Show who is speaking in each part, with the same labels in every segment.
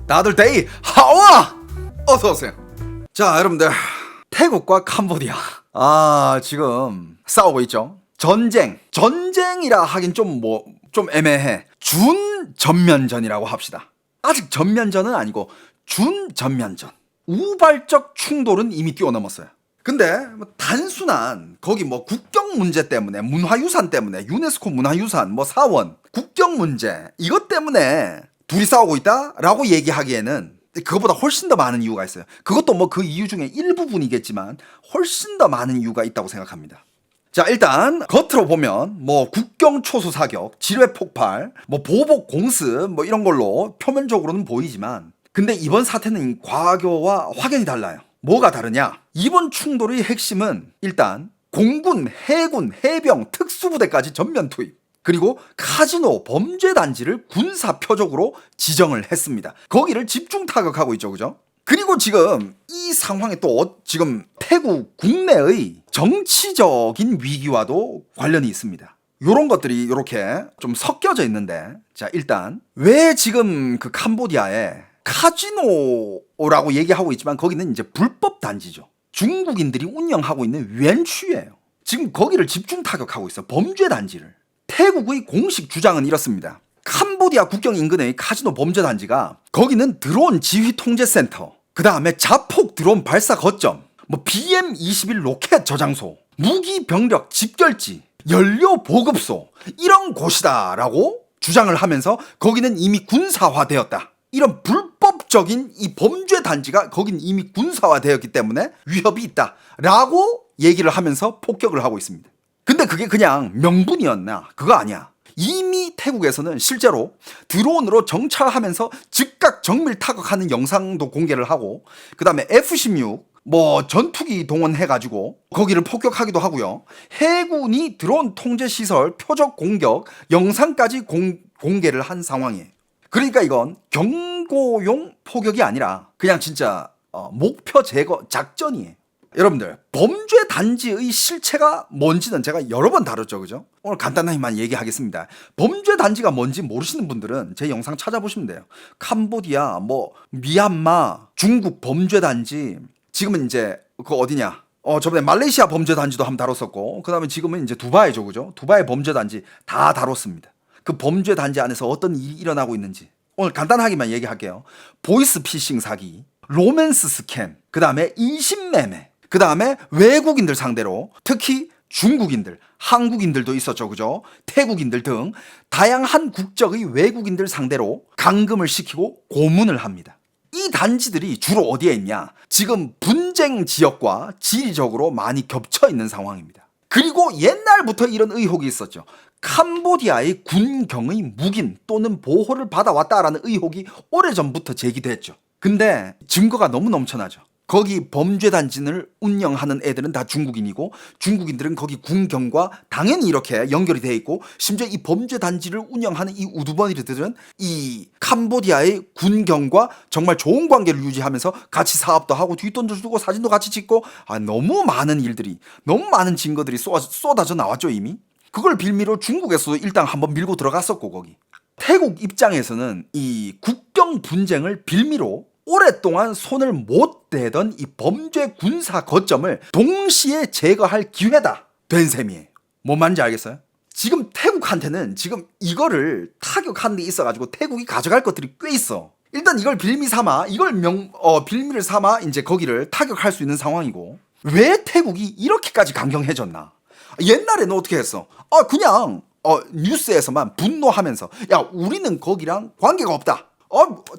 Speaker 1: 다들 데이 하와 어서오세요. 자, 여러분들, 태국과 캄보디아 지금 싸우고 있죠. 전쟁이라 하긴 좀 애매해. 준전면전이라고 합시다. 아직 전면전은 아니고 준전면전. 우발적 충돌은 이미 뛰어넘었어요. 근데 단순한 거기 국경 문제 때문에, 문화유산 때문에, 유네스코 문화유산 사원 국경 문제 이것 때문에 둘이 싸우고 있다라고 얘기하기에는 그것보다 훨씬 더 많은 이유가 있어요. 그것도 그 이유 중에 일부분이겠지만 훨씬 더 많은 이유가 있다고 생각합니다. 자, 일단 겉으로 보면 국경 초수 사격, 지뢰 폭발, 보복 공습 이런 걸로 표면적으로는 보이지만, 근데 이번 사태는 과거와 확연히 달라요. 뭐가 다르냐? 이번 충돌의 핵심은 일단 공군, 해군, 해병, 특수부대까지 전면 투입, 그리고 카지노 범죄 단지를 군사 표적으로 지정을 했습니다. 거기를 집중 타격하고 있죠, 그죠? 그리고 지금 이 상황에 또 지금 태국 국내의 정치적인 위기와도 관련이 있습니다. 요런 것들이 이렇게 좀 섞여져 있는데, 자, 일단 왜 지금 그 캄보디아에 카지노라고 얘기하고 있지만 거기는 이제 불법 단지죠. 중국인들이 운영하고 있는 웬취예요. 지금 거기를 집중 타격하고 있어, 범죄 단지를. 태국의 공식 주장은 이렇습니다. 캄보디아 국경 인근의 카지노 범죄 단지가, 거기는 드론 지휘 통제센터, 그 다음에 자폭 드론 발사 거점, BM-21 로켓 저장소, 무기 병력 집결지, 연료 보급소, 이런 곳이다라고 주장을 하면서 거기는 이미 군사화되었다. 이런 불법적인 이 범죄 단지가 거긴 이미 군사화되었기 때문에 위협이 있다라고 얘기를 하면서 폭격을 하고 있습니다. 근데 그게 그냥 명분이었나? 그거 아니야. 이미 태국에서는 실제로 드론으로 정찰하면서 즉각 정밀 타격하는 영상도 공개를 하고, 그 다음에 F-16 전투기 동원해가지고 거기를 폭격하기도 하고요. 해군이 드론 통제시설 표적 공격 영상까지 공개를 한 상황이에요. 그러니까 이건 경고용 포격이 아니라 그냥 진짜 목표 제거 작전이에요. 여러분들, 범죄 단지의 실체가 뭔지는 제가 여러 번 다뤘죠, 그죠? 오늘 간단하게만 얘기하겠습니다. 범죄 단지가 뭔지 모르시는 분들은 제 영상 찾아보시면 돼요. 캄보디아, 미얀마, 중국 범죄 단지, 지금은 이제 그 어디냐? 저번에 말레이시아 범죄 단지도 한번 다뤘었고, 그 다음에 지금은 이제 두바이죠, 그죠? 두바이 범죄 단지 다 다뤘습니다. 그 범죄 단지 안에서 어떤 일이 일어나고 있는지 오늘 간단하게만 얘기할게요. 보이스 피싱 사기, 로맨스 스캠, 그 다음에 인신매매, 그 다음에 외국인들 상대로, 특히 중국인들, 한국인들도 있었죠, 그죠? 태국인들 등 다양한 국적의 외국인들 상대로 감금을 시키고 고문을 합니다. 이 단지들이 주로 어디에 있냐? 지금 분쟁 지역과 지리적으로 많이 겹쳐 있는 상황입니다. 그리고 옛날부터 이런 의혹이 있었죠. 캄보디아의 군경의 묵인 또는 보호를 받아왔다라는 의혹이 오래전부터 제기됐죠. 근데 증거가 너무 넘쳐나죠. 거기 범죄 단지를 운영하는 애들은 다 중국인이고, 중국인들은 거기 군경과 당연히 이렇게 연결이 돼 있고, 심지어 이 범죄 단지를 운영하는 이 우두머리들은 이 캄보디아의 군경과 정말 좋은 관계를 유지하면서 같이 사업도 하고 뒷돈도 주고 사진도 같이 찍고, 너무 많은 일들이, 너무 많은 증거들이 쏟아져 나왔죠, 이미. 그걸 빌미로 중국에서도 일단 한번 밀고 들어갔었고, 거기 태국 입장에서는 이 국경 분쟁을 빌미로 오랫동안 손을 못 대던 이 범죄 군사 거점을 동시에 제거할 기회다 된 셈이에요. 뭔 말인지 알겠어요? 지금 태국한테는 지금 이거를 타격하는 데 있어가지고 태국이 가져갈 것들이 꽤 있어. 일단 이걸 빌미 삼아, 빌미를 삼아 이제 거기를 타격할 수 있는 상황이고, 왜 태국이 이렇게까지 강경해졌나? 옛날에는 어떻게 했어? 그냥 뉴스에서만 분노하면서, 야, 우리는 거기랑 관계가 없다.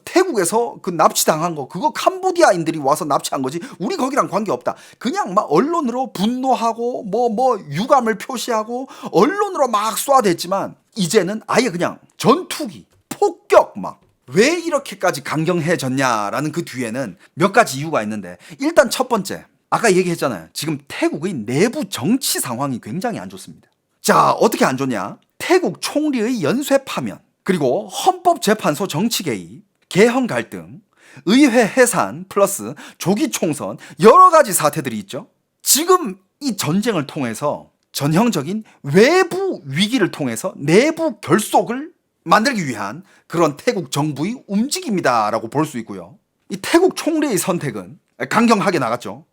Speaker 1: 태국에서 그 납치당한 거, 그거 캄보디아인들이 와서 납치한 거지, 우리 거기랑 관계없다. 그냥 막 언론으로 분노하고 유감을 표시하고 언론으로 막 쏘아댔지만, 이제는 아예 그냥 전투기, 폭격 왜 이렇게까지 강경해졌냐라는 그 뒤에는 몇 가지 이유가 있는데, 일단 첫 번째, 아까 얘기했잖아요. 지금 태국의 내부 정치 상황이 굉장히 안 좋습니다. 자, 어떻게 안 좋냐? 태국 총리의 연쇄 파면, 그리고 헌법재판소 정치 개입, 개헌 갈등, 의회 해산 플러스 조기 총선, 여러 가지 사태들이 있죠. 지금 이 전쟁을 통해서 전형적인 외부 위기를 통해서 내부 결속을 만들기 위한 그런 태국 정부의 움직임이다라고 볼 수 있고요. 이 태국 총리의 선택은 강경하게 나갔죠.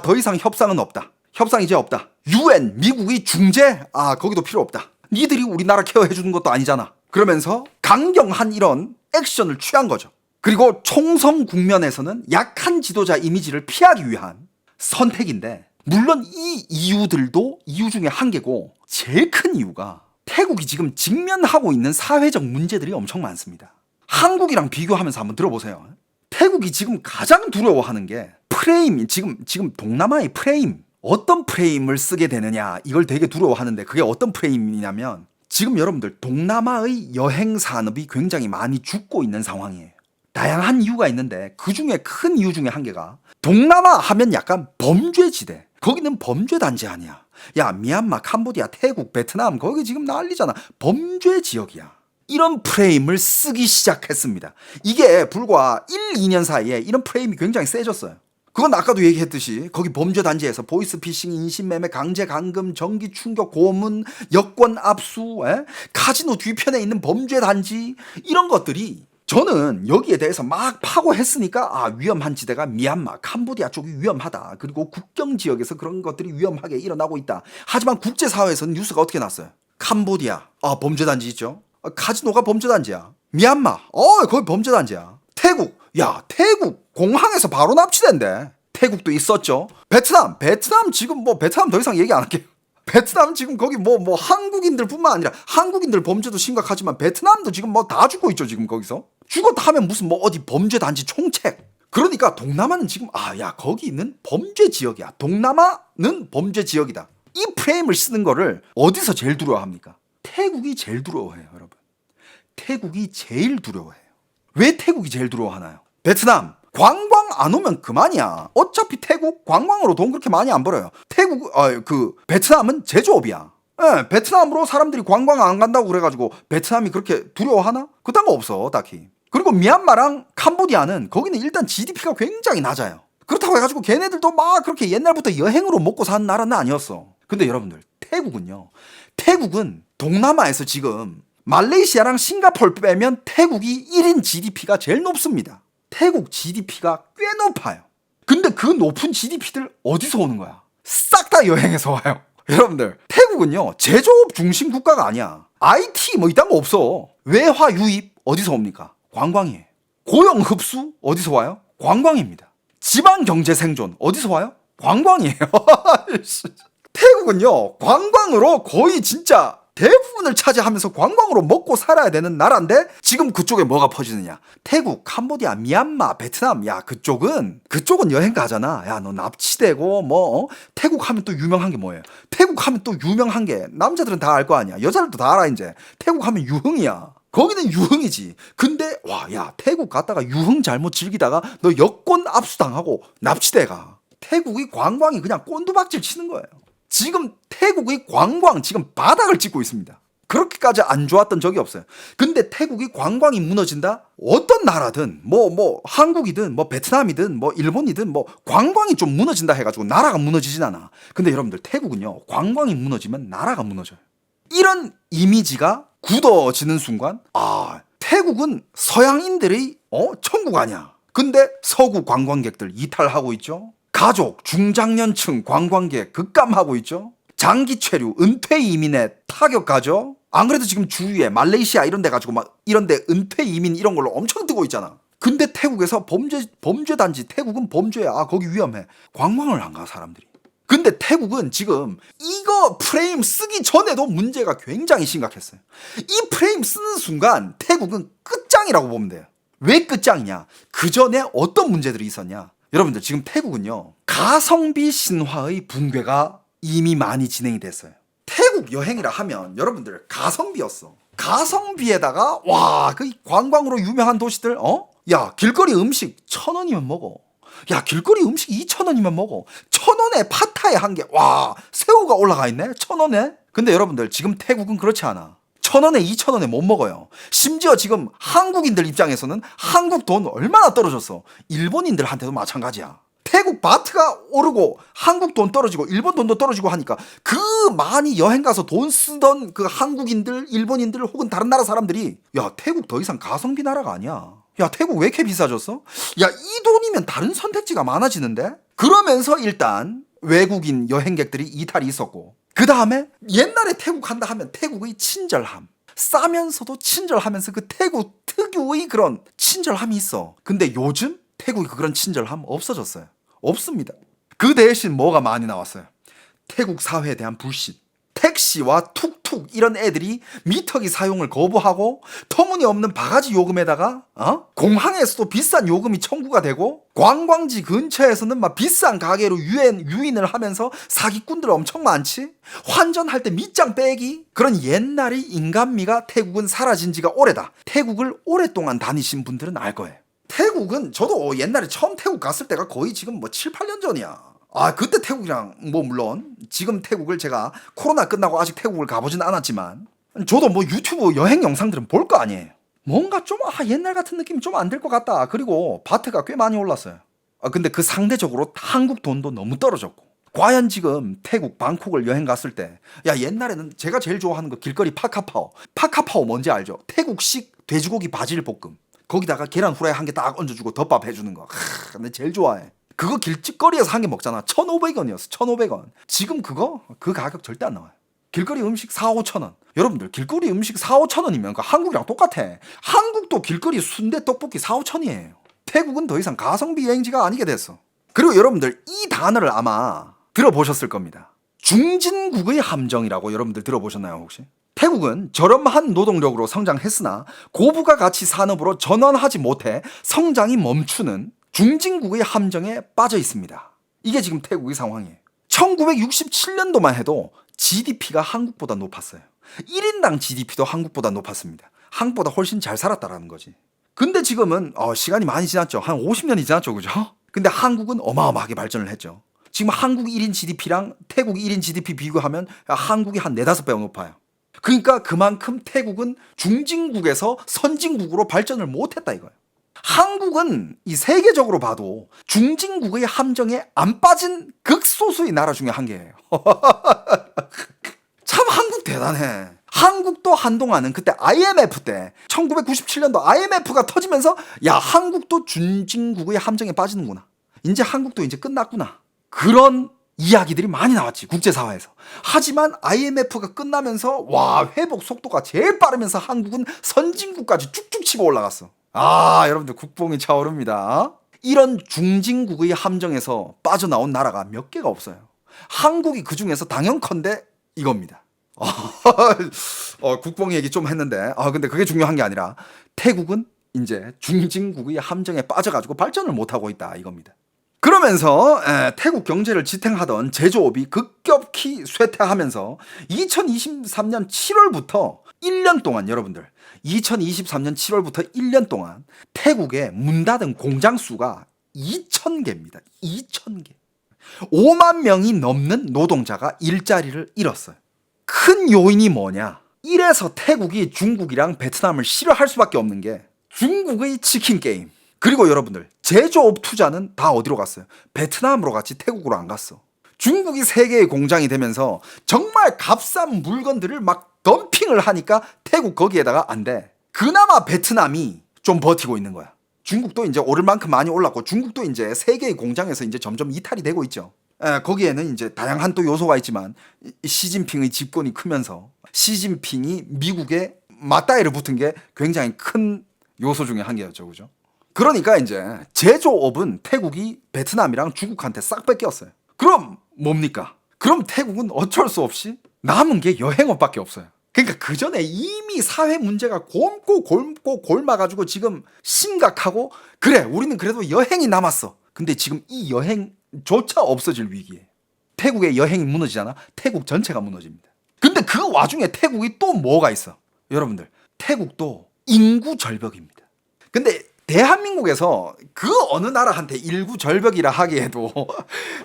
Speaker 1: 더 이상 협상은 없다. 협상 이제 없다. UN, 미국의 중재? 거기도 필요 없다. 니들이 우리나라 케어해 주는 것도 아니잖아. 그러면서 강경한 이런 액션을 취한 거죠. 그리고 총선 국면에서는 약한 지도자 이미지를 피하기 위한 선택인데, 물론 이 이유들도 이유 중에 한 개고, 제일 큰 이유가 태국이 지금 직면하고 있는 사회적 문제들이 엄청 많습니다. 한국이랑 비교하면서 한번 들어보세요. 태국이 지금 가장 두려워하는 게 프레임, 지금 동남아의 프레임, 어떤 프레임을 쓰게 되느냐, 이걸 되게 두려워하는데, 그게 어떤 프레임이냐면, 지금 여러분들 동남아의 여행 산업이 굉장히 많이 죽고 있는 상황이에요. 다양한 이유가 있는데 그 중에 큰 이유 중에 한 개가, 동남아 하면 약간 범죄지대, 거기는 범죄 단지 아니야. 야, 미얀마, 캄보디아, 태국, 베트남, 거기 지금 난리잖아. 범죄 지역이야. 이런 프레임을 쓰기 시작했습니다. 이게 불과 1, 2년 사이에 이런 프레임이 굉장히 세졌어요. 그건 아까도 얘기했듯이 거기 범죄 단지에서 보이스피싱, 인신매매, 강제 감금, 전기 충격, 고문, 여권 압수, 카지노 뒤편에 있는 범죄 단지, 이런 것들이, 저는 여기에 대해서 막 파고했으니까 위험한 지대가 미얀마, 캄보디아 쪽이 위험하다. 그리고 국경 지역에서 그런 것들이 위험하게 일어나고 있다. 하지만 국제사회에서는 뉴스가 어떻게 났어요? 캄보디아, 범죄 단지 있죠. 카지노가 범죄 단지야. 미얀마, 거기 범죄 단지야. 태국, 태국 공항에서 바로 납치된대. 태국도 있었죠. 베트남 지금 베트남 더 이상 얘기 안 할게요. 베트남 지금 거기 한국인들뿐만 아니라, 한국인들 범죄도 심각하지만 베트남도 지금 다 죽고 있죠. 지금 거기서 죽었다 하면 무슨 어디 범죄 단지 총책. 그러니까 동남아는 지금 거기는 범죄 지역이야. 동남아는 범죄 지역이다. 이 프레임을 쓰는 거를 어디서 제일 두려워합니까? 태국이 제일 두려워해요, 여러분. 태국이 제일 두려워해요. 왜 태국이 제일 두려워하나요? 베트남 관광 안 오면 그만이야. 어차피 태국 관광으로 돈 그렇게 많이 안 벌어요. 베트남은 제조업이야. 베트남으로 사람들이 관광 안 간다고 그래가지고 베트남이 그렇게 두려워하나? 그딴 거 없어, 딱히. 그리고 미얀마랑 캄보디아는 거기는 일단 GDP가 굉장히 낮아요. 그렇다고 해가지고 걔네들도 막 그렇게 옛날부터 여행으로 먹고 사는 나라는 아니었어. 근데 여러분들, 태국은 동남아에서 지금 말레이시아랑 싱가포르 빼면 태국이 1인 GDP가 제일 높습니다. 태국 GDP가 꽤 높아요. 근데 그 높은 GDP들 어디서 오는 거야? 싹 다 여행에서 와요. 여러분들, 태국은요, 제조업 중심 국가가 아니야. IT 이딴 거 없어. 외화 유입 어디서 옵니까? 관광이에요. 고용 흡수 어디서 와요? 관광입니다. 지방 경제 생존 어디서 와요? 관광이에요. 태국은요, 관광으로 거의 진짜 대부분을 차지하면서 관광으로 먹고 살아야 되는 나라인데, 지금 그쪽에 뭐가 퍼지느냐? 태국, 캄보디아, 미얀마, 베트남, 그쪽은 여행 가잖아. 너 납치되고 태국 하면 또 유명한 게 뭐예요? 태국 하면 또 유명한 게, 남자들은 다 알 거 아니야. 여자들도 다 알아. 이제 태국 하면 유흥이야. 거기는 유흥이지. 근데 태국 갔다가 유흥 잘못 즐기다가 너 여권 압수당하고 납치돼가. 태국이 관광이 그냥 꼰두박질 치는 거예요. 지금 태국의 관광 지금 바닥을 찍고 있습니다. 그렇게까지 안 좋았던 적이 없어요. 근데 태국이 관광이 무너진다? 어떤 나라든 한국이든 베트남이든 일본이든 관광이 좀 무너진다 해가지고 나라가 무너지진 않아. 근데 여러분들, 태국은요, 관광이 무너지면 나라가 무너져요. 이런 이미지가 굳어지는 순간, 태국은 서양인들의 천국 아니야. 근데 서구 관광객들 이탈하고 있죠. 가족, 중장년층 관광객 급감하고 있죠. 장기 체류, 은퇴 이민에 타격가죠. 안 그래도 지금 주위에 말레이시아 이런 데 가지고 이런 데 은퇴 이민 이런 걸로 엄청 뜨고 있잖아. 근데 태국에서 범죄 단지, 태국은 범죄야. 거기 위험해. 관광을 안 가, 사람들이. 근데 태국은 지금 이거 프레임 쓰기 전에도 문제가 굉장히 심각했어요. 이 프레임 쓰는 순간 태국은 끝장이라고 보면 돼요. 왜 끝장이냐? 그 전에 어떤 문제들이 있었냐? 여러분들, 지금 태국은요, 가성비 신화의 붕괴가 이미 많이 진행이 됐어요. 태국 여행이라 하면 여러분들 가성비였어. 가성비에다가 그 관광으로 유명한 도시들, 길거리 음식 1,000원이면 먹어. 길거리 음식 2,000원이면 먹어. 1,000원에 팟타이 한 개. 새우가 올라가 있네. 1,000원에. 근데 여러분들, 지금 태국은 그렇지 않아. 1,000원에 2,000원에 못 먹어요. 심지어 지금 한국인들 입장에서는 한국 돈 얼마나 떨어졌어. 일본인들한테도 마찬가지야. 태국 바트가 오르고 한국 돈 떨어지고 일본 돈도 떨어지고 하니까 그 많이 여행 가서 돈 쓰던 그 한국인들, 일본인들 혹은 다른 나라 사람들이 야, 태국 더 이상 가성비 나라가 아니야. 야, 태국 왜 이렇게 비싸졌어? 야, 이 돈이면 다른 선택지가 많아지는데? 그러면서 일단 외국인 여행객들이 이탈이 있었고, 그 다음에 옛날에 태국 한다 하면 태국의 친절함, 싸면서도 친절하면서 그 태국 특유의 그런 친절함이 있어. 근데 요즘 태국이 그런 친절함 없어졌어요. 없습니다. 그 대신 뭐가 많이 나왔어요? 태국 사회에 대한 불신. 택시와 툭툭 이런 애들이 미터기 사용을 거부하고 터무니없는 바가지 요금에다가 공항에서도 비싼 요금이 청구가 되고 관광지 근처에서는 막 비싼 가게로 유인을 하면서 사기꾼들 엄청 많지. 환전할 때 밑장 빼기. 그런 옛날의 인간미가 태국은 사라진 지가 오래다. 태국을 오랫동안 다니신 분들은 알 거예요. 태국은 저도 옛날에 처음 태국 갔을 때가 거의 지금 뭐 7, 8년 전이야. 그때 태국이랑 뭐 물론 지금 태국을 제가 코로나 끝나고 아직 태국을 가보진 않았지만 저도 뭐 유튜브 여행 영상들은 볼 거 아니에요. 뭔가 좀 옛날 같은 느낌이 좀 안 들 것 같다. 그리고 바트가 꽤 많이 올랐어요. 근데 그 상대적으로 한국 돈도 너무 떨어졌고, 과연 지금 태국 방콕을 여행 갔을 때 옛날에는 제가 제일 좋아하는 거 길거리 파카파오 뭔지 알죠? 태국식 돼지고기 바질 볶음, 거기다가 계란 후라이 한 개 딱 얹어주고 덮밥 해주는 거. 근데 제일 좋아해. 그거 길거리에서 한 개 먹잖아. 1,500원이었어. 1,500원. 지금 그 가격 절대 안 나와요. 길거리 음식 4, 5천 원. 여러분들 길거리 음식 4, 5천 원이면 한국이랑 똑같아. 한국도 길거리 순대 떡볶이 4, 5천이에요. 태국은 더 이상 가성비 여행지가 아니게 됐어. 그리고 여러분들 이 단어를 아마 들어보셨을 겁니다. 중진국의 함정이라고 여러분들 들어보셨나요 혹시? 태국은 저렴한 노동력으로 성장했으나 고부가 가치 산업으로 전환하지 못해 성장이 멈추는 중진국의 함정에 빠져 있습니다. 이게 지금 태국의 상황이에요. 1967년도만 해도 GDP가 한국보다 높았어요. 1인당 GDP도 한국보다 높았습니다. 한국보다 훨씬 잘 살았다라는 거지. 근데 지금은 시간이 많이 지났죠. 한 50년이 지났죠. 그죠? 근데 한국은 어마어마하게 발전을 했죠. 지금 한국 1인 GDP랑 태국 1인 GDP 비교하면 한국이 한 4, 5배가 높아요. 그러니까 그만큼 태국은 중진국에서 선진국으로 발전을 못했다 이거예요. 한국은 이 세계적으로 봐도 중진국의 함정에 안 빠진 극소수의 나라 중에 한 개예요. 참 한국 대단해. 한국도 한동안은 그때 IMF 때 1997년도 IMF가 터지면서 한국도 중진국의 함정에 빠지는구나. 이제 한국도 이제 끝났구나. 그런 이야기들이 많이 나왔지 국제사회에서. 하지만 IMF가 끝나면서 회복 속도가 제일 빠르면서 한국은 선진국까지 쭉쭉 치고 올라갔어. 여러분들 국뽕이 차오릅니다. 이런 중진국의 함정에서 빠져나온 나라가 몇 개가 없어요. 한국이 그 중에서 당연컨대 이겁니다. 국뽕 얘기 좀 했는데 근데 그게 중요한 게 아니라 태국은 이제 중진국의 함정에 빠져가지고 발전을 못하고 있다 이겁니다. 그러면서 태국 경제를 지탱하던 제조업이 급격히 쇠퇴하면서 2023년 7월부터 1년 동안 여러분들 2023년 7월부터 1년 동안 태국에 문 닫은 공장 수가 2,000개입니다. 2,000개. 5만 명이 넘는 노동자가 일자리를 잃었어요. 큰 요인이 뭐냐? 이래서 태국이 중국이랑 베트남을 싫어할 수밖에 없는 게 중국의 치킨 게임. 그리고 여러분들 제조업 투자는 다 어디로 갔어요? 베트남으로 갔지 태국으로 안 갔어. 중국이 세계의 공장이 되면서 정말 값싼 물건들을 막 덤핑을 하니까 태국 거기에다가 안 돼. 그나마 베트남이 좀 버티고 있는 거야. 중국도 이제 오를 만큼 많이 올랐고 중국도 이제 세계의 공장에서 이제 점점 이탈이 되고 있죠. 거기에는 이제 다양한 또 요소가 있지만 시진핑의 집권이 크면서 시진핑이 미국에 맞다이를 붙은 게 굉장히 큰 요소 중에 한 개였죠. 그죠? 그러니까 이제 제조업은 태국이 베트남이랑 중국한테 싹 뺏겼어요. 그럼 뭡니까? 그럼 태국은 어쩔 수 없이 남은 게 여행업밖에 없어요. 그러니까 그 전에 이미 사회 문제가 곪고 골마가지고 지금 심각하고 그래 우리는 그래도 여행이 남았어. 근데 지금 이 여행조차 없어질 위기에 태국의 여행이 무너지잖아. 태국 전체가 무너집니다. 근데 그 와중에 태국이 또 뭐가 있어? 여러분들 태국도 인구 절벽입니다. 근데 대한민국에서 그 어느 나라한테 인구 절벽이라 하기에도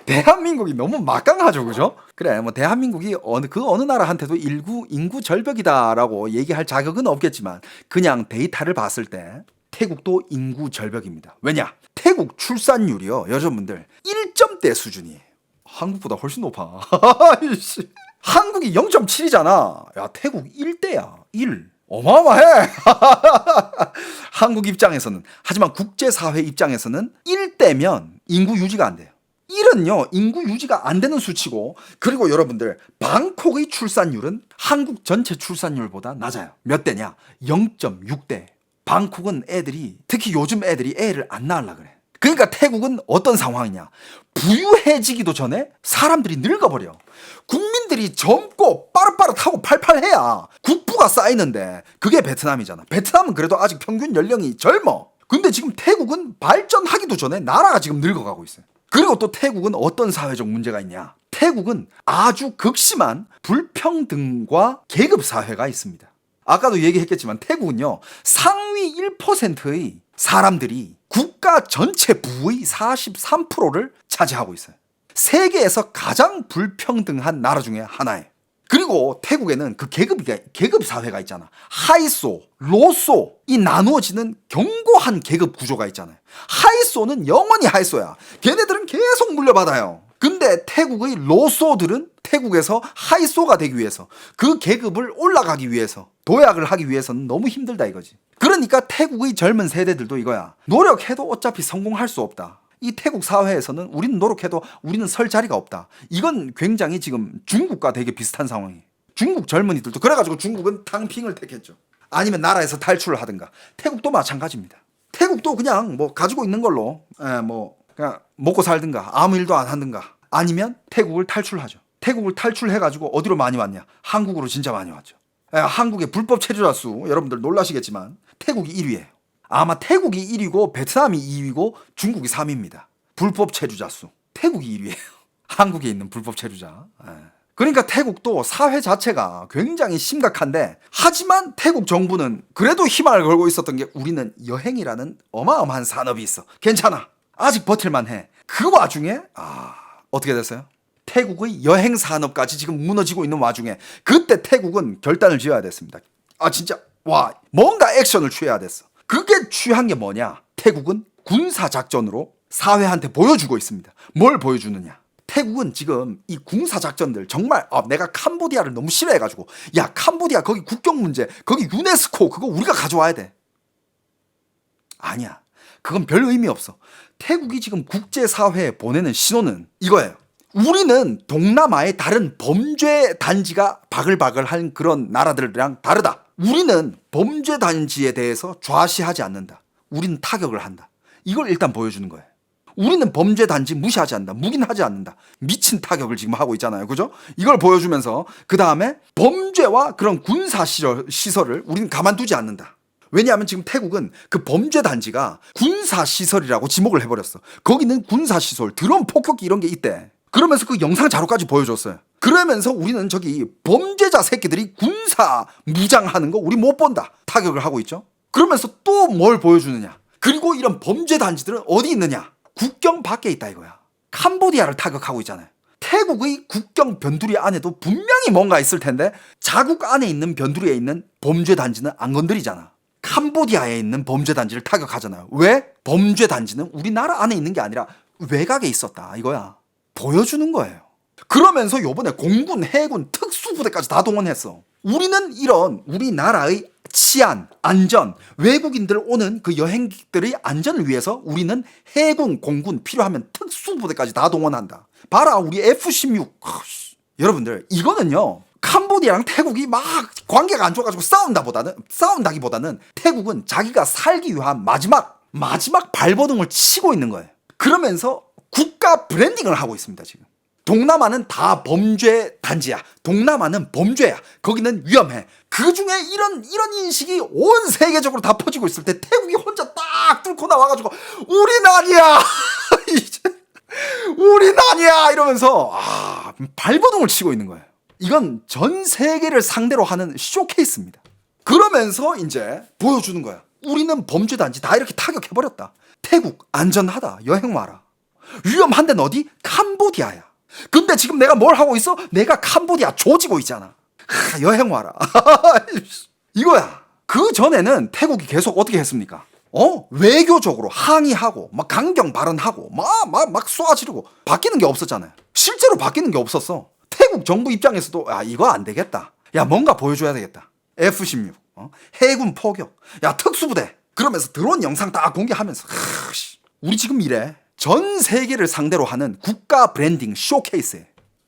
Speaker 1: 대한민국이 너무 막강하죠, 그죠? 그래, 뭐 대한민국이 그 어느 나라한테도 인구 절벽이다라고 얘기할 자격은 없겠지만 그냥 데이터를 봤을 때 태국도 인구 절벽입니다. 왜냐? 태국 출산율이요, 여러분들 1점대 수준이에요. 한국보다 훨씬 높아. 한국이 0.7이잖아. 야, 태국 1대야. 1. 어마어마해. 한국 입장에서는. 하지만 국제사회 입장에서는 1대면 인구 유지가 안 돼요. 1은요, 인구 유지가 안 되는 수치고, 그리고 여러분들, 방콕의 출산율은 한국 전체 출산율보다 낮아요. 몇 대냐? 0.6대. 방콕은 애들이, 특히 요즘 애들이 애를 안 낳으려고 그래. 그러니까 태국은 어떤 상황이냐? 부유해지기도 전에 사람들이 늙어버려. 국민들이 젊고 빠릇빠릇하고 팔팔해야 국부가 쌓이는데, 그게 베트남이잖아. 베트남은 그래도 아직 평균 연령이 젊어. 근데 지금 태국은 발전하기도 전에 나라가 지금 늙어가고 있어요. 그리고 또 태국은 어떤 사회적 문제가 있냐? 태국은 아주 극심한 불평등과 계급사회가 있습니다. 아까도 얘기했겠지만 태국은요, 상위 1%의 사람들이 국가 전체 부의 43%를 차지하고 있어요. 세계에서 가장 불평등한 나라 중에 하나예요. 그리고 태국에는 그 계급 사회가 있잖아. 하이소, 로소, 이 나누어지는 견고한 계급 구조가 있잖아요. 하이소는 영원히 하이소야. 걔네들은 계속 물려받아요. 근데 태국의 로소들은 태국에서 하이소가 되기 위해서, 그 계급을 올라가기 위해서, 도약을 하기 위해서는 너무 힘들다 이거지. 그러니까 태국의 젊은 세대들도 이거야. 노력해도 어차피 성공할 수 없다. 이 태국 사회에서는 우리는 노력해도 우리는 설 자리가 없다. 이건 굉장히 지금 중국과 되게 비슷한 상황이에요. 중국 젊은이들도 그래가지고 중국은 탕핑을 택했죠. 아니면 나라에서 탈출을 하든가. 태국도 마찬가지입니다. 태국도 그냥 뭐 가지고 있는 걸로 뭐 그냥 먹고 살든가 아무 일도 안 하든가, 아니면 태국을 탈출하죠. 태국을 탈출해가지고 어디로 많이 왔냐? 한국으로 진짜 많이 왔죠. 한국의 불법 체류자 수 여러분들 놀라시겠지만 태국이 1위예요. 아마 태국이 1위고 베트남이 2위고 중국이 3위입니다. 불법 체류자 수. 태국이 1위예요. 한국에 있는 불법 체류자. 그러니까 태국도 사회 자체가 굉장히 심각한데, 하지만 태국 정부는 그래도 희망을 걸고 있었던 게, 우리는 여행이라는 어마어마한 산업이 있어. 괜찮아. 아직 버틸만 해. 그 와중에 어떻게 됐어요? 태국의 여행 산업까지 지금 무너지고 있는 와중에 그때 태국은 결단을 지어야 됐습니다. 진짜 뭔가 액션을 취해야 됐어. 그게 취한 게 뭐냐? 태국은 군사작전으로 사회한테 보여주고 있습니다. 뭘 보여주느냐? 태국은 지금 이 군사작전들 정말 내가 캄보디아를 너무 싫어해가지고, 야, 캄보디아 거기 국경 문제, 거기 유네스코 그거 우리가 가져와야 돼. 아니야. 그건 별 의미 없어. 태국이 지금 국제사회에 보내는 신호는 이거예요. 우리는 동남아의 다른 범죄 단지가 바글바글한 그런 나라들이랑 다르다. 우리는 범죄 단지에 대해서 좌시하지 않는다. 우리는 타격을 한다. 이걸 일단 보여주는 거예요. 우리는 범죄 단지 무시하지 않는다. 묵인하지 않는다. 미친 타격을 지금 하고 있잖아요. 그죠? 이걸 보여주면서 그 다음에 범죄와 그런 군사 시설을 우리는 가만두지 않는다. 왜냐하면 지금 태국은 그 범죄 단지가 군사 시설이라고 지목을 해버렸어. 거기는 군사 시설, 드론 폭격기 이런 게 있대. 그러면서 그 영상 자료까지 보여줬어요. 그러면서 우리는 저기 범죄자 새끼들이 군사 무장하는 거 우리 못 본다. 타격을 하고 있죠. 그러면서 또 뭘 보여주느냐. 그리고 이런 범죄 단지들은 어디 있느냐. 국경 밖에 있다 이거야. 캄보디아를 타격하고 있잖아요. 태국의 국경 변두리 안에도 분명히 뭔가 있을 텐데, 자국 안에 있는 변두리에 있는 범죄 단지는 안 건드리잖아. 캄보디아에 있는 범죄 단지를 타격하잖아요. 왜? 범죄 단지는 우리나라 안에 있는 게 아니라 외곽에 있었다 이거야. 보여주는 거예요. 그러면서 요번에 공군, 해군, 특수부대까지 다 동원했어. 우리는 이런 우리나라의 치안, 안전, 외국인들 오는 그 여행객들의 안전을 위해서 우리는 해군, 공군, 필요하면 특수부대까지 다 동원한다. 봐라, 우리 F-16. 여러분들, 이거는요, 캄보디아랑 태국이 막 관계가 안 좋아가지고 싸운다기보다는 태국은 자기가 살기 위한 마지막 발버둥을 치고 있는 거예요. 그러면서 국가 브랜딩을 하고 있습니다, 지금. 동남아는 다 범죄 단지야. 동남아는 범죄야. 거기는 위험해. 그 중에 이런 인식이 온 세계적으로 다 퍼지고 있을 때 태국이 혼자 딱 뚫고 나와가지고 우린 아니야. 우린 아니야. 이러면서 발버둥을 치고 있는 거예요. 이건 전 세계를 상대로 하는 쇼케이스입니다. 그러면서 이제 보여주는 거야. 우리는 범죄 단지 다 이렇게 타격해버렸다. 태국 안전하다. 여행 와라. 위험한 데는 어디? 캄보디아야. 근데 지금 내가 뭘 하고 있어? 내가 캄보디아 조지고 있잖아. 여행 와라. 이거야. 그 전에는 태국이 계속 어떻게 했습니까? 외교적으로 항의하고 막 강경 발언하고 막 쏘아지르고 바뀌는 게 없었잖아요. 실제로 바뀌는 게 없었어. 태국 정부 입장에서도 이거 안 되겠다. 야 뭔가 보여줘야 되겠다. F-16 해군 포격, 야 특수부대 그러면서 드론 영상 다 공개하면서 우리 지금 이래 전 세계를 상대로 하는 국가 브랜딩 쇼케이스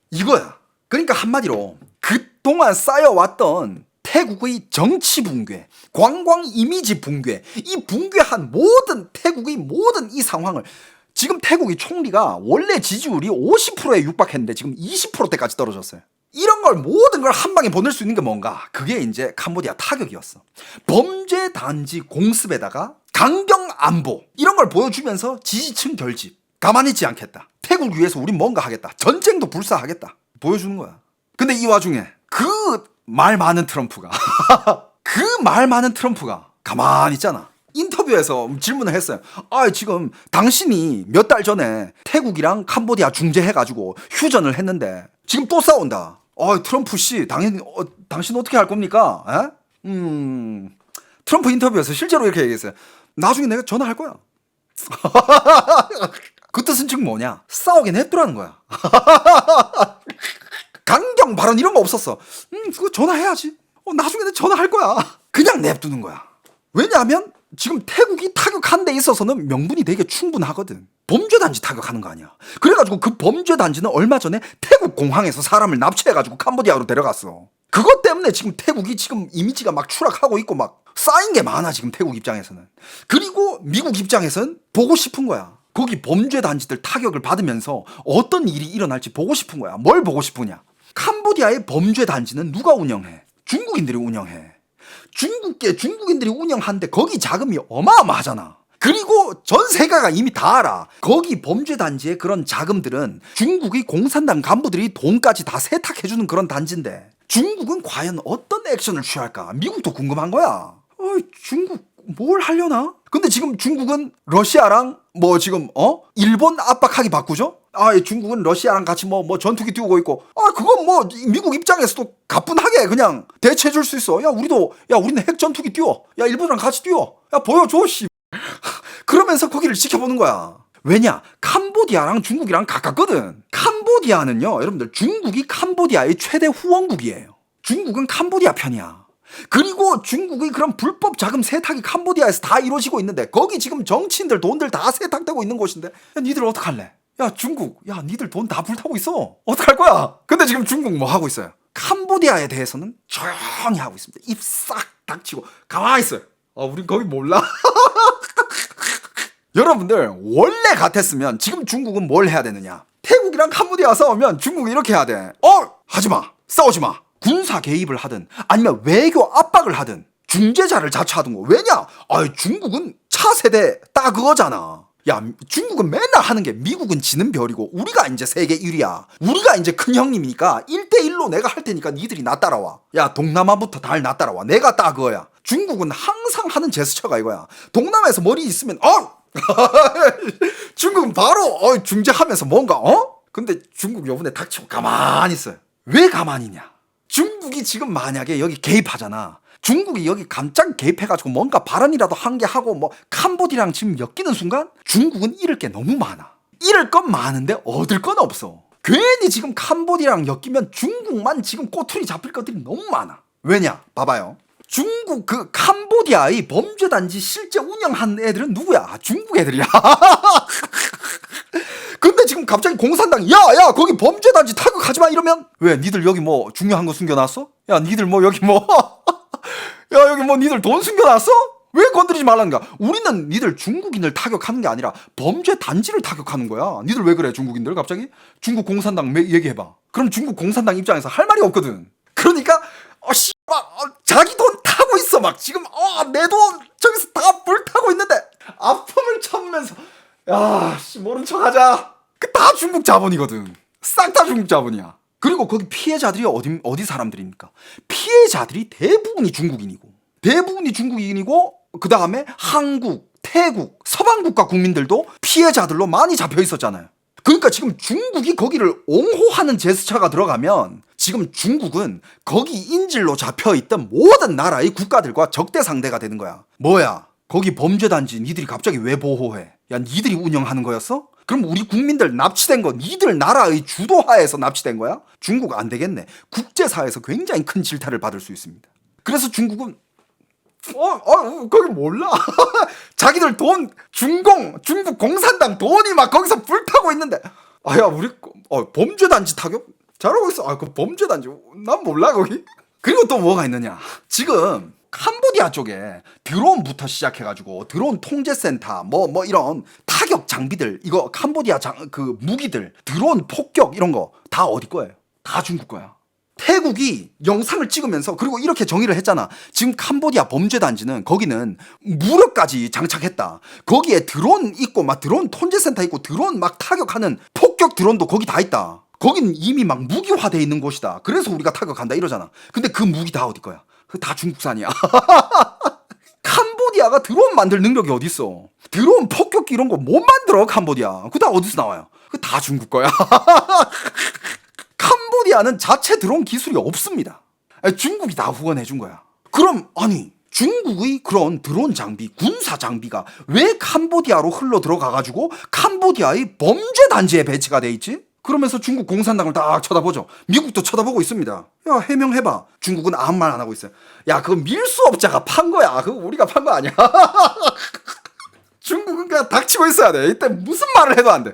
Speaker 1: 이거야. 그러니까 한마디로 그동안 쌓여왔던 태국의 정치 붕괴, 관광 이미지 붕괴, 이 붕괴한 모든 태국의 모든 이 상황을 지금 태국의 총리가 원래 지지율이 50%에 육박했는데 지금 20%대까지 떨어졌어요. 이런 걸 모든 걸 한 방에 보낼 수 있는 게 뭔가? 그게 이제 캄보디아 타격이었어. 범죄 단지 공습에다가 강경 안보 이런 걸 보여주면서 지지층 결집. 가만히 있지 않겠다. 태국 위해서 우린 뭔가 하겠다. 전쟁도 불사하겠다. 보여주는 거야. 근데 이 와중에 그 말 많은 트럼프가 그 말 많은 트럼프가 가만히 있잖아. 인터뷰에서 질문을 했어요. 지금 당신이 몇 달 전에 태국이랑 캄보디아 중재해가지고 휴전을 했는데 지금 또 싸운다. 트럼프 씨, 당신 어떻게 할 겁니까? 트럼프 인터뷰에서 실제로 이렇게 얘기했어요. 나중에 내가 전화할 거야. 그 뜻은 지금 뭐냐? 싸우게 냅두라는 거야. 강경 발언 이런 거 없었어. 그거 전화해야지. 나중에 내가 전화할 거야. 그냥 냅두는 거야. 왜냐하면 지금 태국이 타격한 데 있어서는 명분이 되게 충분하거든. 범죄단지 타격하는 거 아니야. 그래가지고 그 범죄단지는 얼마 전에 태국 공항에서 사람을 납치해가지고 캄보디아로 데려갔어. 그것 때문에 지금 태국이 지금 이미지가 막 추락하고 있고 막 쌓인 게 많아 지금 태국 입장에서는. 그리고 미국 입장에서는 보고 싶은 거야. 거기 범죄단지들 타격을 받으면서 어떤 일이 일어날지 보고 싶은 거야. 뭘 보고 싶으냐. 캄보디아의 범죄단지는 누가 운영해? 중국인들이 운영해. 중국인들이 운영하는데 거기 자금이 어마어마하잖아. 그리고 전 세계가 이미 다 알아. 거기 범죄단지의 그런 자금들은 중국의 공산당 간부들이 돈까지 다 세탁해주는 그런 단지인데 중국은 과연 어떤 액션을 취할까? 미국도 궁금한 거야. 중국 뭘 하려나? 근데 지금 중국은 러시아랑 지금 일본 압박하기 바꾸죠? 중국은 러시아랑 같이 전투기 띄우고 있고 그건 미국 입장에서도 가뿐하게 그냥 대체해 줄 수 있어. 우리는 핵 전투기 띄워. 일본이랑 같이 띄워. 보여줘 씨. 그러면서 거기를 지켜보는 거야. 왜냐? 캄보디아랑 중국이랑 가깝거든. 캄보디아는요, 여러분들 중국이 캄보디아의 최대 후원국이에요. 중국은 캄보디아 편이야. 그리고 중국의 그런 불법 자금 세탁이 캄보디아에서 다 이루어지고 있는데 거기 지금 정치인들 돈들 다 세탁되고 있는 곳인데 니들 어떡할래? 중국 니들 돈 다 불타고 있어. 어떡할 거야? 근데 지금 중국 뭐 하고 있어요? 캄보디아에 대해서는 조용히 하고 있습니다. 입 싹 닥치고 가만히 있어요. 우린 거기 몰라. 여러분들 원래 같았으면 지금 중국은 뭘 해야 되느냐? 태국이랑 캄보디아 싸우면 중국이 이렇게 해야 돼. 하지마. 싸우지마. 군사 개입을 하든 아니면 외교 압박을 하든 중재자를 자처하든 거. 왜냐? 중국은 차세대 딱 그거잖아. 중국은 맨날 하는 게 미국은 지는 별이고 우리가 이제 세계 1위야. 우리가 이제 큰 형님이니까 1대1로 내가 할 테니까 니들이 나 따라와. 동남아부터 다 나 따라와. 내가 딱 그거야. 중국은 항상 하는 제스처가 이거야. 동남아에서 머리 있으면 중국은 바로 중재하면서 뭔가 근데 중국 요번에 닥치고 가만히 있어요. 왜 가만히 있냐? 중국이 지금 만약에 여기 개입하잖아. 중국이 여기 깜짝 개입해가지고 뭔가 발언이라도 한 게 하고 캄보디아랑 지금 엮이는 순간 중국은 잃을 게 너무 많아. 잃을 건 많은데 얻을 건 없어. 괜히 지금 캄보디아랑 엮이면 중국만 지금 꼬투리 잡힐 것들이 너무 많아. 왜냐? 봐봐요. 중국 그 캄보디아의 범죄단지 실제 운영한 애들은 누구야? 중국 애들이야. 근데 지금 갑자기 공산당이 야 거기 범죄단지 타격하지마 이러면 왜 니들 여기 중요한 거 숨겨놨어? 니들 여기 여기 니들 돈 숨겨놨어? 왜 건드리지 말라는 거야? 우리는 니들 중국인을 타격하는 게 아니라 범죄 단지를 타격하는 거야. 니들 왜 그래 중국인들 갑자기? 중국 공산당 얘기해봐. 그럼 중국 공산당 입장에서 할 말이 없거든. 그러니까 자기 돈 타고 있어 막 지금 내 돈 저기서 다 불타고 있는데 아픔을 참으면서 모른 척 하자. 다 중국 자본이거든. 싹 다 중국 자본이야. 그리고 거기 피해자들이 어디 사람들입니까? 피해자들이 대부분이 중국인이고 그 다음에 한국, 태국, 서방국가 국민들도 피해자들로 많이 잡혀 있었잖아요. 그러니까 지금 중국이 거기를 옹호하는 제스처가 들어가면 지금 중국은 거기 인질로 잡혀있던 모든 나라의 국가들과 적대 상대가 되는 거야. 뭐야? 거기 범죄단지 니들이 갑자기 왜 보호해? 야, 니들이 운영하는 거였어? 그럼 우리 국민들 납치된 거 니들 나라의 주도하에서 납치된 거야? 중국 안 되겠네. 국제사회에서 굉장히 큰 질타를 받을 수 있습니다. 그래서 중국은 거기 몰라. 자기들 돈, 중국 공산당 돈이 막 거기서 불타고 있는데, 야, 우리, 범죄단지 타격? 잘하고 있어. 그 범죄단지, 난 몰라, 거기. 그리고 또 뭐가 있느냐. 지금, 캄보디아 쪽에 드론부터 시작해가지고, 드론 통제센터, 이런 타격 장비들, 이거 캄보디아 그 무기들, 드론 폭격, 이런 거, 다 어디 거예요? 다 중국 거야. 태국이 영상을 찍으면서 그리고 이렇게 정의를 했잖아. 지금 캄보디아 범죄단지는 거기는 무력까지 장착했다. 거기에 드론 있고 막 드론 통제센터 있고 드론 막 타격하는 폭격 드론도 거기 다 있다. 거긴 이미 막 무기화돼 있는 곳이다. 그래서 우리가 타격한다 이러잖아. 근데 그 무기 다 어디 거야? 다 중국산이야. 캄보디아가 드론 만들 능력이 어디 있어? 드론 폭격기 이런 거 못 만들어 캄보디아. 그거 다 어디서 나와요? 그거 다 중국 거야. 캄보디아는 자체 드론 기술이 없습니다. 중국이 다 후원해 준 거야. 그럼 아니 중국의 그런 드론 장비, 군사 장비가 왜 캄보디아로 흘러 들어가가지고 캄보디아의 범죄 단지에 배치가 돼 있지? 그러면서 중국 공산당을 딱 쳐다보죠. 미국도 쳐다보고 있습니다. 야, 해명해봐. 중국은 아무 말 안 하고 있어요. 야, 그거 밀수업자가 판 거야. 그거 우리가 판 거 아니야. 중국은 그냥 닥치고 있어야 돼. 이때 무슨 말을 해도 안 돼.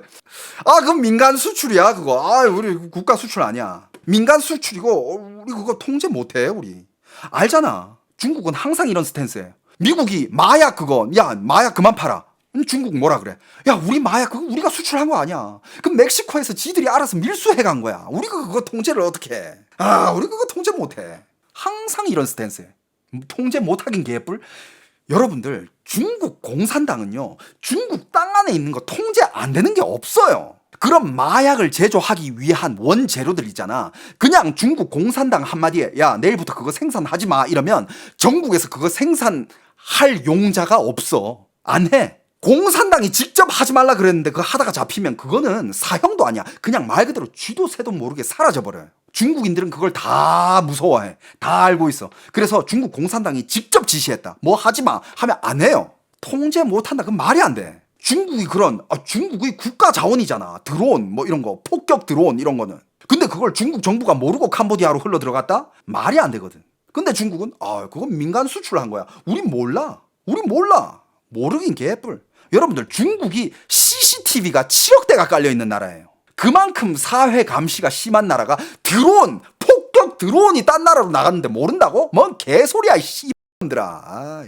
Speaker 1: 그건 민간 수출이야, 그거. 우리 국가 수출 아니야. 민간 수출이고, 우리 그거 통제 못 해, 우리. 알잖아. 중국은 항상 이런 스탠스예요. 미국이 마약 그거, 야, 마약 그만 팔아. 중국 뭐라 그래? 야, 우리 마약 그거 우리가 수출한 거 아니야. 그럼 멕시코에서 지들이 알아서 밀수해 간 거야. 우리가 그거 통제를 어떻게 해? 우리 그거 통제 못 해. 항상 이런 스탠스예요. 통제 못 하긴 개뿔. 여러분들, 중국 공산당은요, 중국 땅 안에 있는 거 통제 안 되는 게 없어요. 그럼 마약을 제조하기 위한 원재료들 있잖아. 그냥 중국 공산당 한마디에, 야, 내일부터 그거 생산하지 마. 이러면 전국에서 그거 생산할 용자가 없어. 안 해. 공산당이 직접 하지 말라 그랬는데 그거 하다가 잡히면 그거는 사형도 아니야. 그냥 말 그대로 쥐도 새도 모르게 사라져버려요. 중국인들은 그걸 다 무서워해. 다 알고 있어. 그래서 중국 공산당이 직접 지시했다. 뭐 하지 마 하면 안 해요. 통제 못한다. 그건 말이 안 돼. 중국이 중국의 국가 자원이잖아. 드론 이런 거, 폭격 드론 이런 거는. 근데 그걸 중국 정부가 모르고 캄보디아로 흘러 들어갔다? 말이 안 되거든. 근데 중국은 그건 민간 수출한 거야. 우린 몰라. 모르긴 개뿔. 여러분들, 중국이 CCTV가 7억 대가 깔려 있는 나라예요. 그만큼 사회 감시가 심한 나라가 폭격 드론이 딴 나라로 나갔는데 모른다고? 뭔 개소리야, 이 씨들아.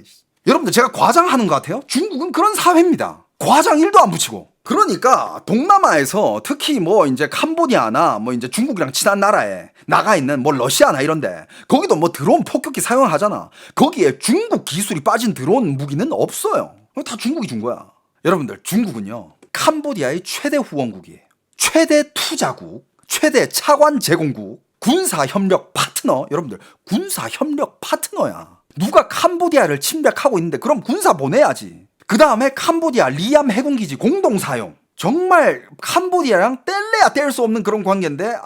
Speaker 1: 여러분들, 제가 과장하는 것 같아요? 중국은 그런 사회입니다. 과장 1도 안 붙이고. 그러니까 동남아에서 특히 이제 캄보디아나 이제 중국이랑 친한 나라에 나가 있는 러시아나 이런데 거기도 드론 폭격기 사용하잖아. 거기에 중국 기술이 빠진 드론 무기는 없어요. 다 중국이 준 거야. 여러분들, 중국은요, 캄보디아의 최대 후원국이에요. 최대 투자국, 최대 차관 제공국, 군사협력 파트너. 여러분들, 군사협력 파트너야. 누가 캄보디아를 침략하고 있는데 그럼 군사 보내야지. 그 다음에 캄보디아 리암 해군기지 공동사용. 정말 캄보디아랑 뗄래야 뗄 수 없는 그런 관계인데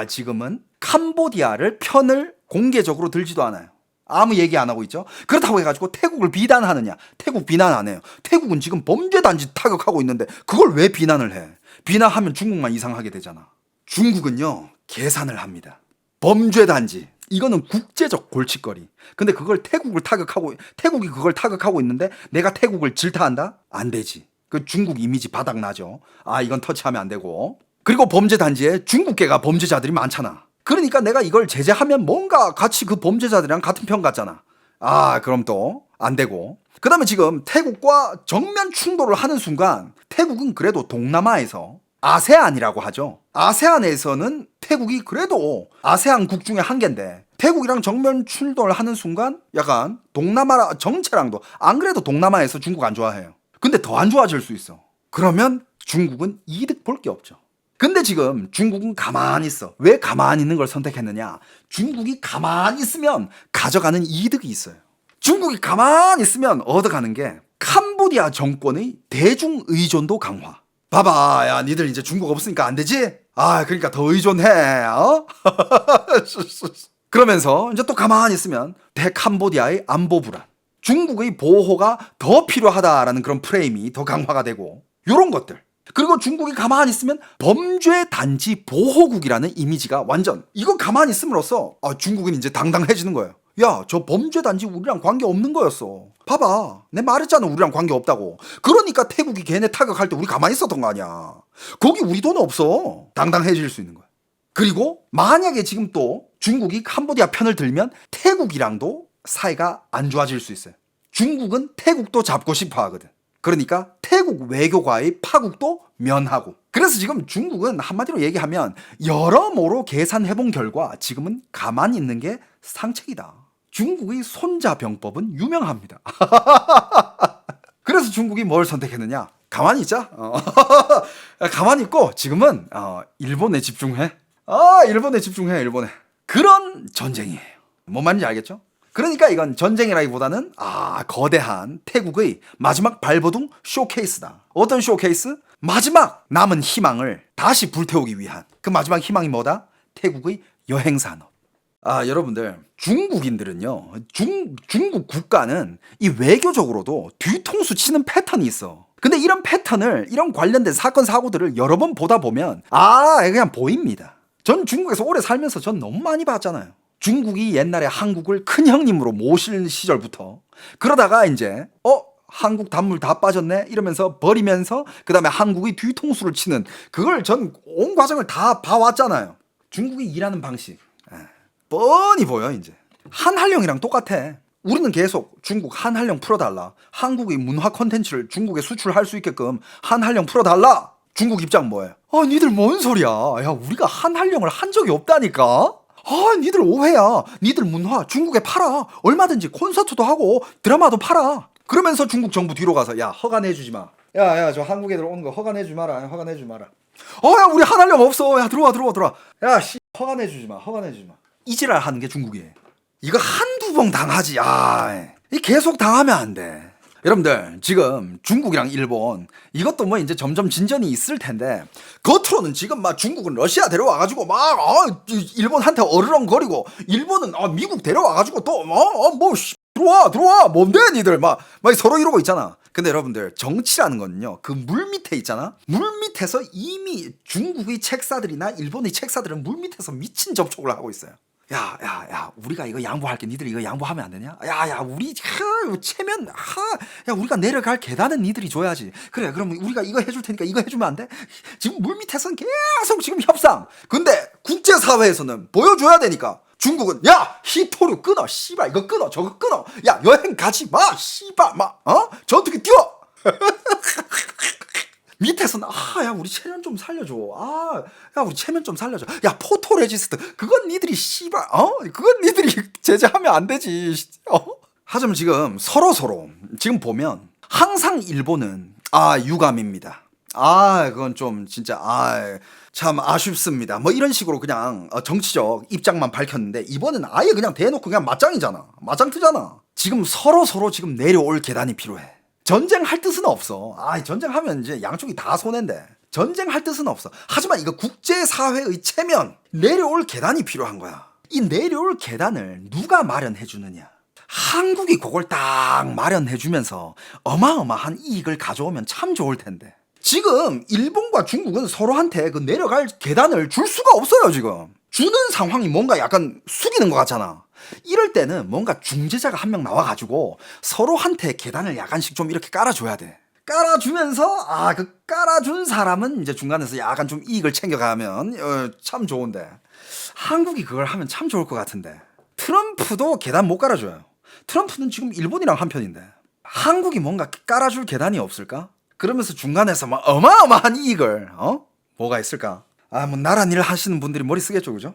Speaker 1: 지금은 캄보디아를 편을 공개적으로 들지도 않아요. 아무 얘기 안 하고 있죠. 그렇다고 해가지고 태국을 비난하느냐? 태국 비난 안 해요. 태국은 지금 범죄단지 타격하고 있는데 그걸 왜 비난을 해? 비난하면 중국만 이상하게 되잖아. 중국은요, 계산을 합니다. 범죄단지, 이거는 국제적 골칫거리. 근데 그걸 태국이 그걸 타격하고 있는데 내가 태국을 질타한다? 안 되지. 그 중국 이미지 바닥나죠. 이건 터치하면 안 되고. 그리고 범죄단지에 중국계가 범죄자들이 많잖아. 그러니까 내가 이걸 제재하면 뭔가 같이 그 범죄자들이랑 같은 편 같잖아. 그럼 또 안 되고. 그 다음에 지금 태국과 정면 충돌을 하는 순간 태국은 그래도 동남아에서 아세안이라고 하죠. 아세안에서는 태국이 그래도 아세안국 중에 한 개인데 태국이랑 정면 충돌을 하는 순간 약간 동남아 정체랑도 안 그래도 동남아에서 중국 안 좋아해요. 근데 더 안 좋아질 수 있어. 그러면 중국은 이득 볼 게 없죠. 근데 지금 중국은 가만히 있어. 왜 가만히 있는 걸 선택했느냐? 중국이 가만히 있으면 가져가는 이득이 있어요. 중국이 가만히 있으면 얻어가는 게 캄보디아 정권의 대중 의존도 강화. 봐봐, 야, 니들 이제 중국 없으니까 안 되지? 그러니까 더 의존해, 그러면서 이제 또 가만히 있으면 대캄보디아의 안보 불안. 중국의 보호가 더 필요하다라는 그런 프레임이 더 강화가 되고 요런 것들. 그리고 중국이 가만히 있으면 범죄 단지 보호국이라는 이미지가 완전 이거 가만히 있음으로써 중국은 이제 당당해지는 거예요. 야, 저 범죄 단지 우리랑 관계 없는 거였어. 봐봐, 내 말했잖아 우리랑 관계 없다고. 그러니까 태국이 걔네 타격할 때 우리 가만히 있었던 거 아니야. 거기 우리 돈 없어. 당당해질 수 있는 거야. 그리고 만약에 지금 또 중국이 캄보디아 편을 들면 태국이랑도 사이가 안 좋아질 수 있어요. 중국은 태국도 잡고 싶어 하거든. 그러니까 태국 외교과의 파국도 면하고. 그래서 지금 중국은 한마디로 얘기하면 여러모로 계산해본 결과 지금은 가만히 있는 게 상책이다. 중국의 손자병법은 유명합니다. 그래서 중국이 뭘 선택했느냐? 가만히 있자. 가만히 있고 지금은 일본에 집중해. 일본에 집중해. 일본에. 그런 전쟁이에요. 뭔 말인지 알겠죠? 그러니까 이건 전쟁이라기보다는 거대한 태국의 마지막 발버둥 쇼케이스다. 어떤 쇼케이스? 마지막 남은 희망을 다시 불태우기 위한 그 마지막 희망이 뭐다? 태국의 여행산업. 여러분들 중국인들은요, 중국 국가는 이 외교적으로도 뒤통수 치는 패턴이 있어. 근데 이런 패턴을, 이런 관련된 사건 사고들을 여러 번 보다 보면 그냥 보입니다. 전 중국에서 오래 살면서 전 너무 많이 봤잖아요. 중국이 옛날에 한국을 큰 형님으로 모실 시절부터 그러다가 이제 한국 단물 다 빠졌네 이러면서 버리면서 그 다음에 한국이 뒤통수를 치는 그걸 전 온 과정을 다 봐왔잖아요. 중국이 일하는 방식 뻔히 보여. 이제 한한령이랑 똑같아. 우리는 계속 중국 한한령 풀어달라. 한국의 문화 콘텐츠를 중국에 수출할 수 있게끔 한한령 풀어달라. 중국 입장 뭐예요? 니들 뭔 소리야. 야, 우리가 한한령을 한 적이 없다니까. 니들 오해야. 니들 문화 중국에 팔아. 얼마든지 콘서트도 하고 드라마도 팔아. 그러면서 중국 정부 뒤로 가서 야, 허가내주지 마. 야, 저 한국 애들 오는 거 허가내주지 마라. 허가내주지 마라. 야, 우리 한한령 없어. 야, 들어와. 야, 허가내주지 마. 이지랄 하는 게 중국이에요. 이거 한두 번 당하지. 이 계속 당하면 안 돼. 여러분들 지금 중국이랑 일본 이것도 뭐 이제 점점 진전이 있을 텐데 겉으로는 지금 막 중국은 러시아 데려와가지고 막 일본한테 어르렁거리고 일본은 미국 데려와가지고 또 들어와 뭔데 니들 막 서로 이러고 있잖아. 근데 여러분들 정치라는 거는요 그 물 밑에 있잖아. 물 밑에서 이미 중국의 책사들이나 일본의 책사들은 물 밑에서 미친 접촉을 하고 있어요. 야, 우리가 이거 양보할게. 니들이 이거 양보하면 안 되냐? 야, 우리 체면, 야, 우리가 내려갈 계단은 니들이 줘야지. 그래, 그럼 우리가 이거 해줄 테니까 이거 해주면 안 돼? 지금 물 밑에서는 계속 지금 협상. 근데 국제사회에서는 보여줘야 되니까 중국은 야, 히토류 끊어, 씨발 이거 끊어, 저거 끊어. 야, 여행 가지 마, 씨발 전투기 띄워. 밑에서는 야, 우리 체면 좀 살려줘. 야, 우리 체면 좀 살려줘. 야, 포토레지스트 그건 니들이 씨발 그건 니들이 제재하면 안 되지. 하지만 지금 서로 지금 보면 항상 일본은 유감입니다. 그건 좀 진짜 참 아쉽습니다. 뭐 이런 식으로 그냥 정치적 입장만 밝혔는데 이번엔 아예 그냥 대놓고 그냥 맞짱이잖아. 맞짱 뜨잖아. 지금 서로 지금 내려올 계단이 필요해. 전쟁할 뜻은 없어. 전쟁하면 이제 양쪽이 다 손해인데 전쟁할 뜻은 없어. 하지만 이거 국제사회의 체면 내려올 계단이 필요한 거야. 이 내려올 계단을 누가 마련해 주느냐. 한국이 그걸 딱 마련해 주면서 어마어마한 이익을 가져오면 참 좋을 텐데 지금 일본과 중국은 서로한테 그 내려갈 계단을 줄 수가 없어요. 지금 주는 상황이 뭔가 약간 숙이는 것 같잖아. 이럴 때는 뭔가 중재자가 한 명 나와가지고 서로한테 계단을 약간씩 좀 이렇게 깔아줘야 돼. 깔아주면서 그 깔아준 사람은 이제 중간에서 약간 좀 이익을 챙겨가면 참 좋은데 한국이 그걸 하면 참 좋을 것 같은데 트럼프도 계단 못 깔아줘요. 트럼프는 지금 일본이랑 한편인데 한국이 뭔가 깔아줄 계단이 없을까? 그러면서 중간에서 막 어마어마한 이익을 뭐가 있을까? 뭐 나란 일 하시는 분들이 머리 쓰겠죠, 그죠?